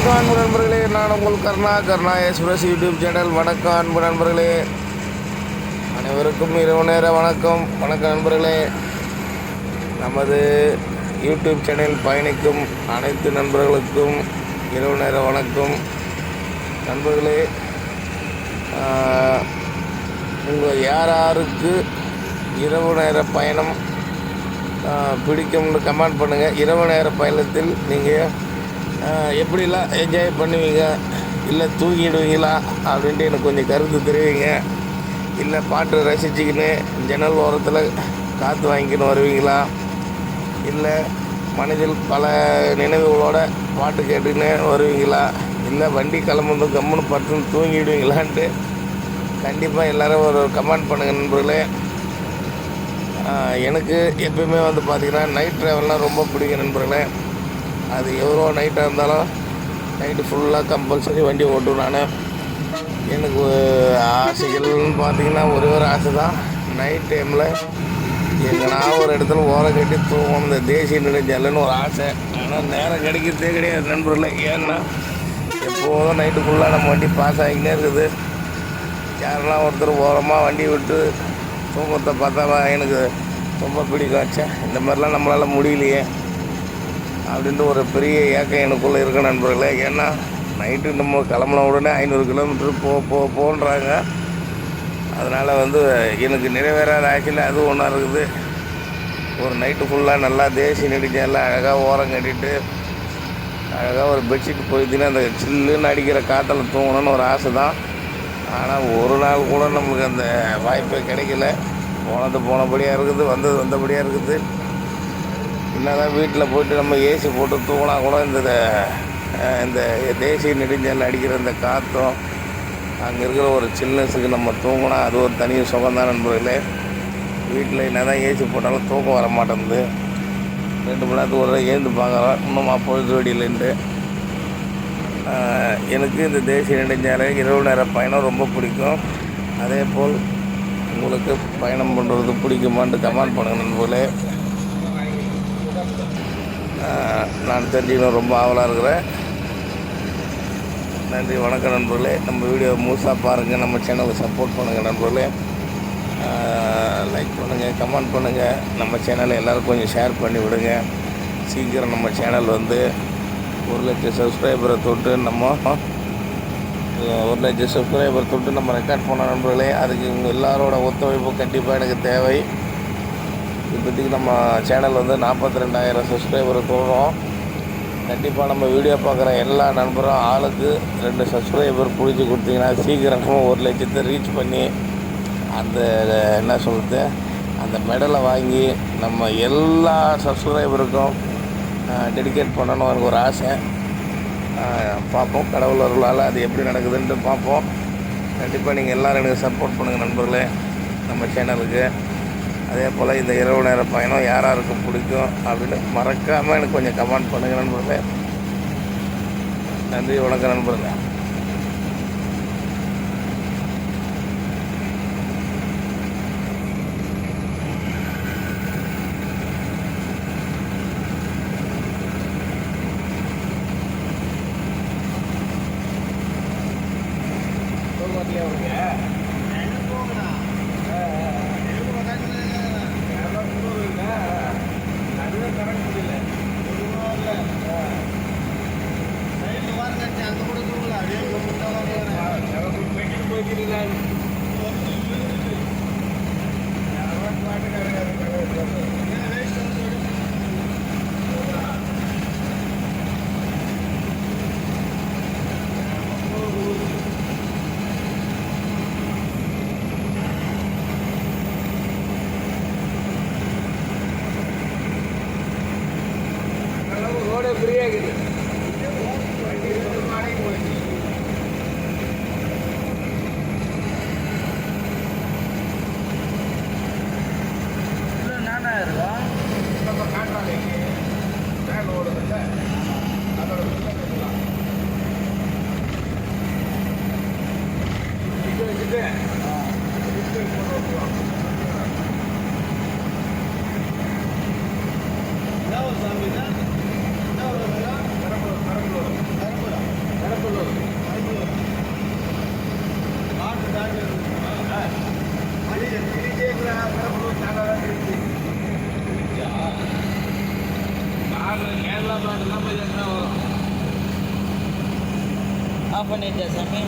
வணக்கம் அன்பு நண்பர்களே, நான் உங்கள் கருணா எக்ஸ்பிரஸ் யூடியூப் சேனல். வணக்கம் அன்பு நண்பர்களே, அனைவருக்கும் இரவு நேர வணக்கம் நண்பர்களே. நமது யூடியூப் சேனல் பயணிக்கும் அனைத்து நண்பர்களுக்கும் இரவு நேர வணக்கம் நண்பர்களே. உங்கள் யாருக்கு இரவு நேர பயணம் பிடிக்கும்னு கமெண்ட் பண்ணுங்கள். இரவு நேர பயணத்தில் நீங்கள் எப்படிலாம் என்ஜாய் பண்ணுவீங்க, இல்லை தூங்கிடுவீங்களா அப்படின்ட்டு எனக்கு கொஞ்சம் கருத்து தெரிவிங்க. இல்லை பாட்டு ரசிச்சுக்கின்னு ஜன்னல் ஓரத்தில் காற்று வாங்கிக்கின்னு வருவீங்களா, இல்லை மனதில் பல நினைவுகளோட பாட்டு கேட்டுக்கின்னு வருவீங்களா, இல்லை வண்டி கிளம்புறது கம்முன்னு பட்டுன்னு தூங்கிடுவீங்களான்ட்டு கண்டிப்பாக எல்லோரும் ஒரு கமெண்ட் பண்ணுங்கள் நண்பர்களே. எனக்கு எப்பயுமே பார்த்திங்கன்னா நைட் ட்ராவல்லாம் ரொம்ப பிடிக்கும் நண்பர்களே. அது எவ்வளோ நைட்டாக இருந்தாலும் நைட்டு ஃபுல்லாக கம்பல்சரி வண்டி ஓட்டுவேன் நான். எனக்கு ஆசைகள்னு பார்த்திங்கன்னா ஒரே ஒரு ஆசை தான், நைட் டைமில் எங்கன்னா ஒரு இடத்துல ஓரம் கட்டி தூங்கணும், இந்த தேசிய நெடுஞ்சாலைன்னு ஒரு ஆசை. ஆனால் நேரம் கிடைக்கிறதே கிடையாது நண்பர்களே. ஏன்னா எப்போதும் நைட்டு ஃபுல்லாக நம்ம வண்டி பாஸ் ஆகிக்கினே இருக்குது. யாரெல்லாம் ஒருத்தர் ஓரமாக வண்டி விட்டு தூங்கத்தை பார்த்தா எனக்கு ரொம்ப பிடிக்கும். இந்த மாதிரிலாம் நம்மளால் முடியலையே அப்படின்ட்டு ஒரு பெரிய ஏக்கம் எனக்குள்ளே இருக்க நண்பர்களே. ஏன்னா நைட்டு நம்ம கிளம்புன உடனே 500 கிலோமீட்டர் போன்றாங்க. அதனால் எனக்கு நிறைவேறாத ஆட்சியில் அதுவும் ஒன்றா இருக்குது. ஒரு நைட்டு ஃபுல்லாக நல்லா தேசிய நெடுஞ்சாலையில் அழகாக ஓரம் கட்டிட்டு அழகாக ஒரு பெட்ஷீட் போயிடுச்சுன்னா அந்த சில்லுன்னு அடிக்கிற காற்றுல தூங்கணும்னு ஒரு ஆசை தான். ஆனால் ஒரு நாள் கூட நம்மளுக்கு அந்த வாய்ப்பே கிடைக்கல. போனது போனபடியாக இருக்குது, வந்தது வந்தபடியாக இருக்குது. என்னதான் வீட்டில் போய்ட்டு நம்ம ஏசி போட்டு தூங்கினா கூட இந்த தேசிய நெடுஞ்சாலை அடிக்கிற இந்த காற்றும் அங்கே இருக்கிற ஒரு சில்னஸுக்கு நம்ம தூங்கினா அது ஒரு தனி சுகம்தான் நண்பர்களே. வீட்டில் என்ன தான் ஏசி போட்டாலும் தூக்கம் வர மாட்டேங்குது. 2 மணி நேரத்துக்கு ஒரு ஏந்து பார்க்குறோம், இன்னும் பொழுது வெடியிலேன்ட்டு. எனக்கு இந்த தேசிய நெடுஞ்சாலை இரவு நேர பயணம் ரொம்ப பிடிக்கும். அதே போல் உங்களுக்கு பயணம் பண்ணுறது பிடிக்குமான்ட்டு கமெண்ட் பண்ணுங்கள் நண்பர்களே. நான் தெரிஞ்சுக்கணும் ரொம்ப ஆவலாக இருக்கிறேன். நன்றி, வணக்கம் நண்பர்களே. நம்ம வீடியோ முழுசாக பாருங்கள், நம்ம சேனலுக்கு சப்போர்ட் பண்ணுங்கள் நண்பர்களே. லைக் பண்ணுங்கள், கமெண்ட் பண்ணுங்கள். நம்ம சேனலை எல்லோரும் கொஞ்சம் ஷேர் பண்ணி விடுங்க. சீக்கிரம் நம்ம சேனல் 1 லட்சம் சப்ஸ்கிரைபரை தொட்டு நம்ம 1 லட்சம் சப்ஸ்கிரைபர் தொட்டு நம்ம ரெக்கார்ட் பண்ண நண்பர்களே. அதுக்கு இவங்க எல்லாரோட ஒத்துழைப்பு கண்டிப்பாக எனக்கு தேவை. இப்போதைக்கு நம்ம சேனல் 42,000 சப்ஸ்கிரைபரை தொடுறோம். கண்டிப்பாக நம்ம வீடியோ பார்க்குற எல்லா நண்பரும் ஆளுக்கு 2 சப்ஸ்கிரைபர் பிடிச்சி கொடுத்தீங்கன்னா சீக்கிரமாக 1 லட்சத்தை ரீச் பண்ணி அந்த என்ன சொல்கிறது அந்த மெடலை வாங்கி நம்ம எல்லா சப்ஸ்கிரைபருக்கும் டெடிகேட் பண்ணணும் எனக்கு ஒரு ஆசை. பார்ப்போம், கடவுள் அருளால் அது எப்படி நடக்குதுன்ட்டு பார்ப்போம். கண்டிப்பாக நீங்கள் எல்லோரும் எனக்கு சப்போர்ட் பண்ணுங்கள் நண்பர்களே நம்ம சேனலுக்கு. அதே போல் இந்த இரவு நேர பயணம் யாராருக்கு பிடிக்கும் அப்படின்னு மறக்காமல் எனக்கு கொஞ்சம் கமெண்ட் பண்ணுங்கள் நண்பர்களே. நன்றி, வணக்கம் நண்பர்களே. ரோடு ஃப்ரீயாக இருக்குது. ஆஃப் பண்ணிட்டா சாமி.